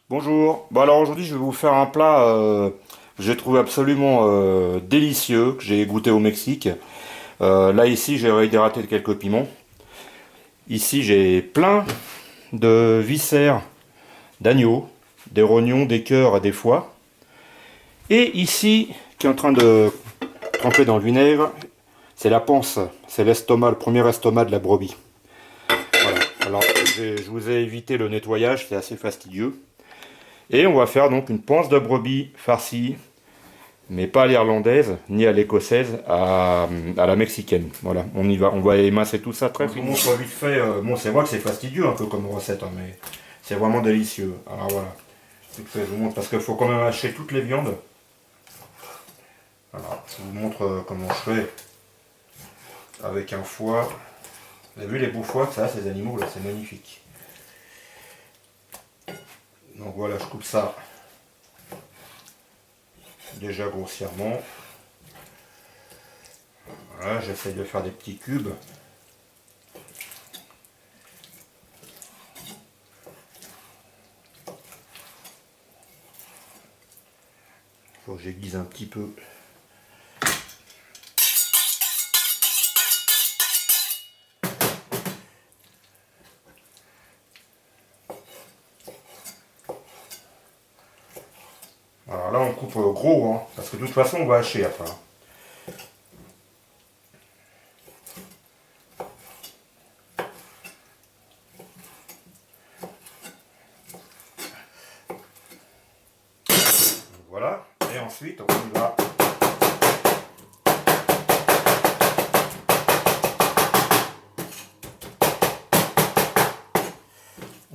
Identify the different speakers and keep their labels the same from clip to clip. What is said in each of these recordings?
Speaker 1: Bonjour. Bon alors aujourd'hui je vais vous faire un plat que j'ai trouvé absolument délicieux, que j'ai goûté au Mexique. Là ici j'ai réhydraté quelques piments. Ici j'ai plein de viscères d'agneau, des rognons, des cœurs et des foies. Et ici qui est en train de tremper dans le vinaigre, c'est la panse, c'est l'estomac, le premier estomac de la brebis. Voilà. Alors je vous ai évité le nettoyage, c'est assez fastidieux. Et on va faire donc une panse de brebis farcie, mais pas à l'irlandaise ni à l'écossaise, à la mexicaine. Voilà, on y va, on va émincer tout ça très finement. Je vous montre vite fait, bon c'est vrai que c'est fastidieux un peu comme recette, hein, mais c'est vraiment délicieux. Alors voilà, vite fait, je vous montre parce qu'il faut quand même hacher toutes les viandes. Voilà, je vous montre comment je fais avec un foie. Vous avez vu les beaux foies que ça a ces animaux là, c'est magnifique. Donc voilà, je coupe ça déjà grossièrement. Voilà, j'essaye de faire des petits cubes. Faut que j'aiguise un petit peu. Alors là on coupe gros, hein, parce que de toute façon on va hacher après. Voilà, et ensuite on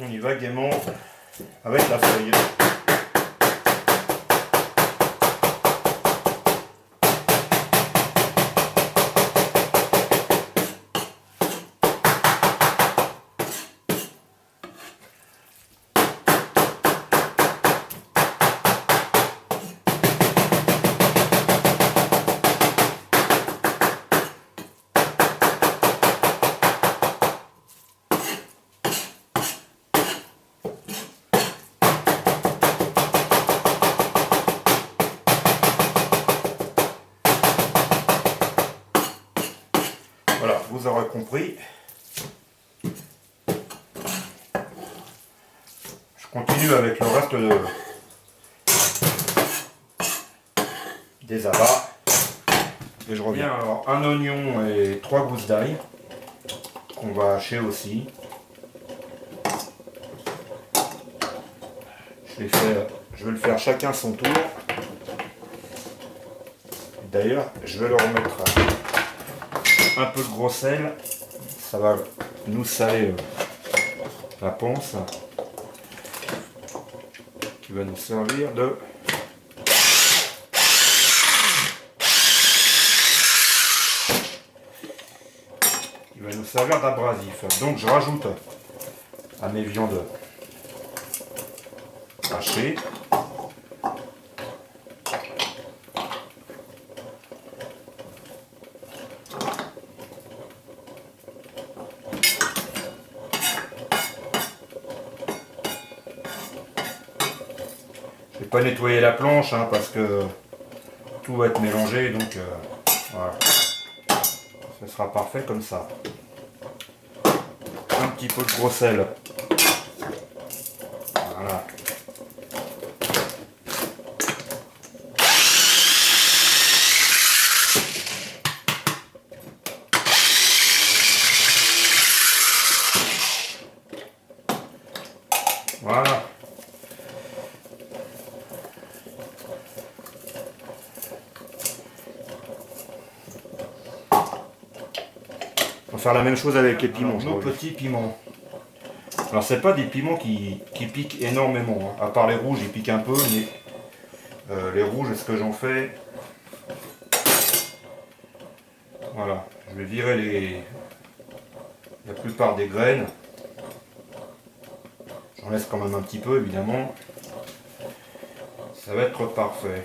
Speaker 1: y va gaiement avec la feuille. Voilà, vous aurez compris. Je continue avec le reste des abats. Et je reviens. Alors, un oignon et 3 gousses d'ail qu'on va hacher aussi. Je vais le faire chacun son tour. D'ailleurs, je vais leur remettre un peu de gros sel. Ça va nous saler la panse. Qui va nous servir de... Il va nous servir d'abrasif. Donc je rajoute à mes viandes hachées. Je vais pas nettoyer la planche hein, parce que tout va être mélangé, donc voilà. Ce sera parfait comme ça. Un petit peu de gros sel. Voilà. Voilà. On va faire la même chose avec les piments. Nos petits piments. Alors c'est pas des piments qui piquent énormément. Hein. À part les rouges, ils piquent un peu, mais les rouges, ce que j'en fais, voilà, je vais virer la plupart des graines. J'en laisse quand même un petit peu, évidemment. Ça va être parfait.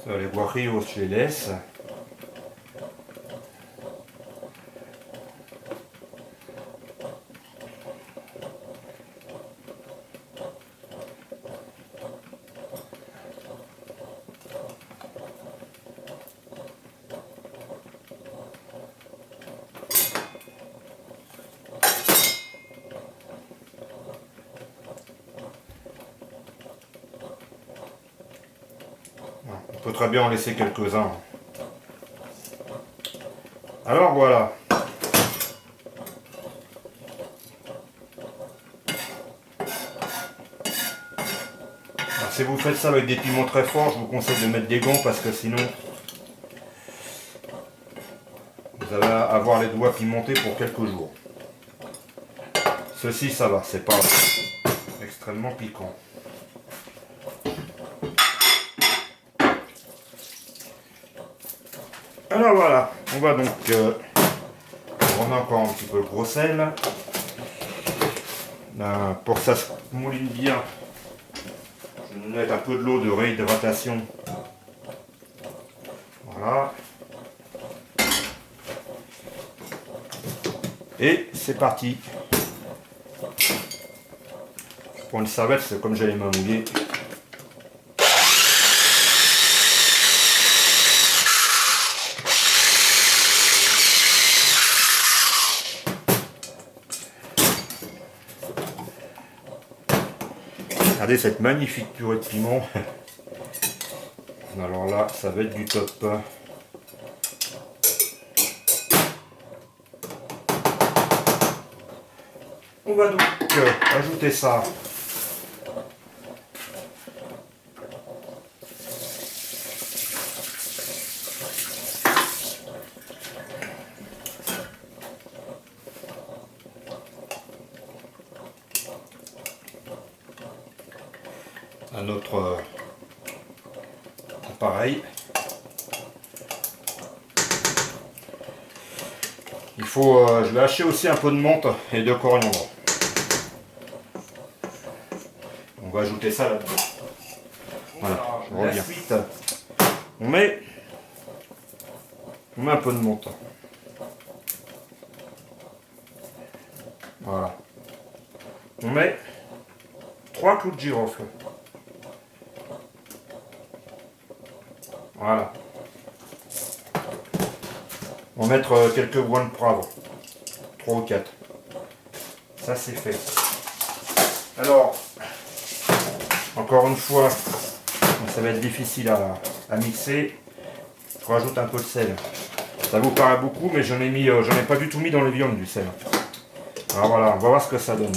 Speaker 1: Les guajillos, je les laisse. On peut très bien en laisser quelques-uns. Alors voilà. Alors, si vous faites ça avec des piments très forts, je vous conseille de mettre des gants parce que sinon vous allez avoir les doigts pimentés pour quelques jours. Ceci, ça va, c'est pas extrêmement piquant. Alors voilà, on va donc on remet encore un petit peu le gros sel. Là, pour que ça se mouline bien, je vais mettre un peu de l'eau de réhydratation. Voilà. Et c'est parti. Pour une serviette, c'est comme j'ai les mains mouillées. Regardez cette magnifique purée de piment. Alors là, ça va être du top. On va donc ajouter ça à notre appareil. Il faut, je vais hacher aussi un peu de menthe et de coriandre. On va ajouter ça là-dedans. Voilà, je reviens. Ensuite, on met un peu de menthe. Voilà. On met 3 clous de girofle. Voilà. On va mettre quelques brins de poivre. 3 ou 4. Ça c'est fait. Alors, encore une fois, ça va être difficile à mixer. Je rajoute un peu de sel. Ça vous paraît beaucoup, mais j'en ai pas du tout mis dans les viandes du sel. Alors voilà, on va voir ce que ça donne.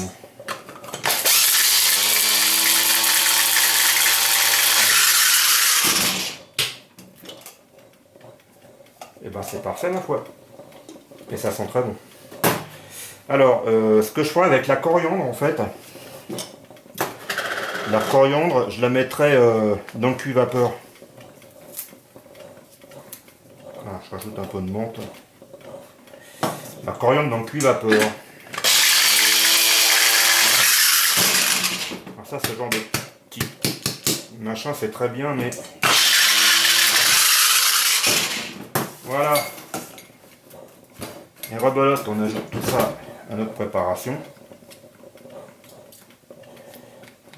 Speaker 1: Et ben c'est parfait ma foi. Et ça sent très bon. Alors, ce que je ferai avec la coriandre en fait, la coriandre, je la mettrai dans le cuit-vapeur. Voilà, je rajoute un peu de menthe. La coriandre dans le cuit-vapeur. Alors ça, ce genre de petit machin, c'est très bien, mais voilà. Et rebelote, on ajoute tout ça à notre préparation.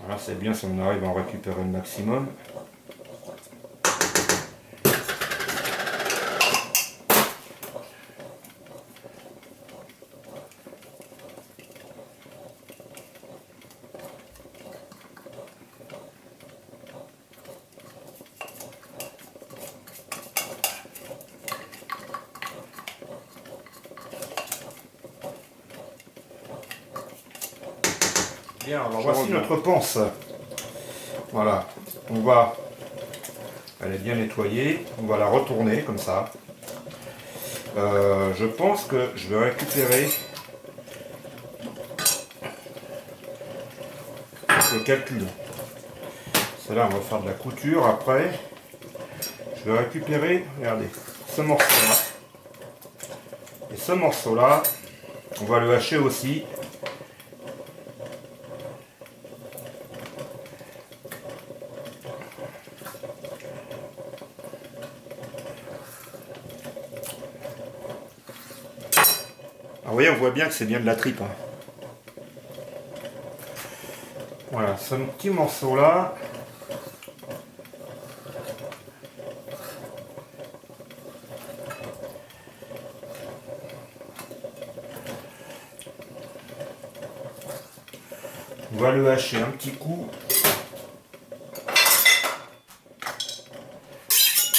Speaker 1: Voilà, c'est bien si on arrive à en récupérer le maximum. Bien, alors voici notre panse. Voilà, elle est bien nettoyée, on va la retourner comme ça. Je pense que je vais récupérer le calcul. Celle-là, on va faire de la couture après. Je vais récupérer, regardez, ce morceau-là. Et ce morceau-là, on va le hacher aussi. vous voyez, on voit bien que c'est bien de la tripe. Hein. Voilà, ce petit morceau là. On va le hacher un petit coup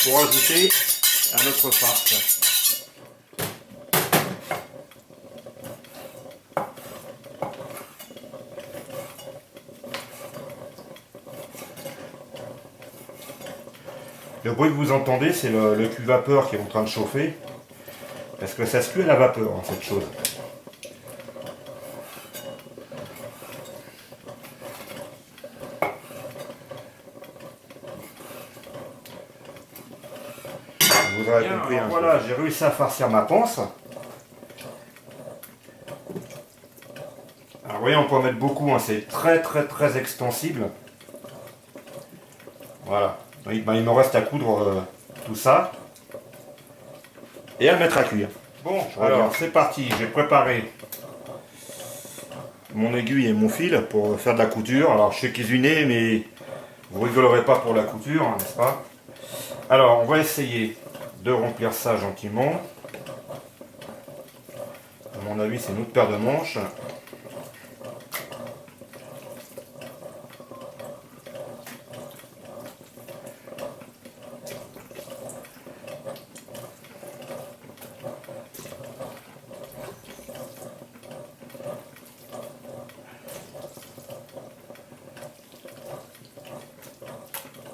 Speaker 1: pour ajouter à notre farce. Le bruit que vous entendez, c'est le cuve vapeur qui est en train de chauffer. Parce que ça se cuit à la vapeur, hein, cette chose. Vous aurez compris. Hein, voilà, j'ai réussi à farcir ma panse. Alors, vous voyez, on peut en mettre beaucoup, hein, c'est très extensible. Voilà. Il me reste à coudre tout ça. Et à le mettre à cuire. Bon, alors c'est parti, j'ai préparé mon aiguille et mon fil pour faire de la couture. Alors je sais cuisiner, mais vous rigolerez pas pour la couture, hein, n'est-ce pas? Alors on va essayer de remplir ça gentiment. À mon avis, c'est une autre paire de manches.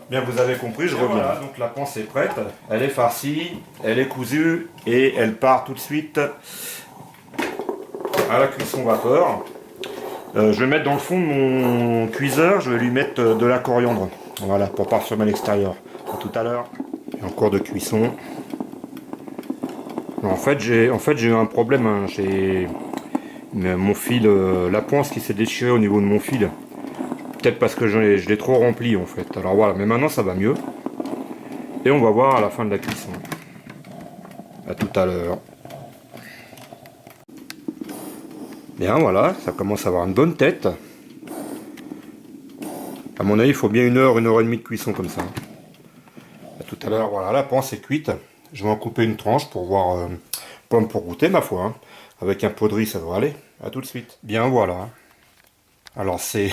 Speaker 1: Bien, vous avez compris, je reviens. Voilà, donc la panse est prête, elle est farcie, elle est cousue et elle part tout de suite à la cuisson vapeur. Je vais mettre dans le fond de mon cuiseur, je vais lui mettre de la coriandre, voilà, pour parfumer l'extérieur. À tout à l'heure. En cours de cuisson. En fait, j'ai eu un problème, hein. J'ai mon fil, la panse qui s'est déchirée au niveau de mon fil. Peut-être parce que je l'ai trop rempli en fait. Alors voilà, mais maintenant ça va mieux. Et on va voir à la fin de la cuisson. A tout à l'heure. Bien voilà, ça commence à avoir une bonne tête. À mon avis, il faut bien 1 heure et demie de cuisson comme ça. A tout à l'heure, voilà, la panse est cuite. Je vais en couper une tranche pour voir, pour goûter ma foi. Hein. Avec un pot de riz, ça devrait aller. A tout de suite. Bien voilà. Alors c'est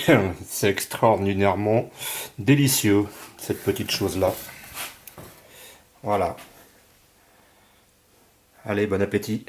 Speaker 1: extraordinairement délicieux, cette petite chose-là. Voilà. Allez, bon appétit.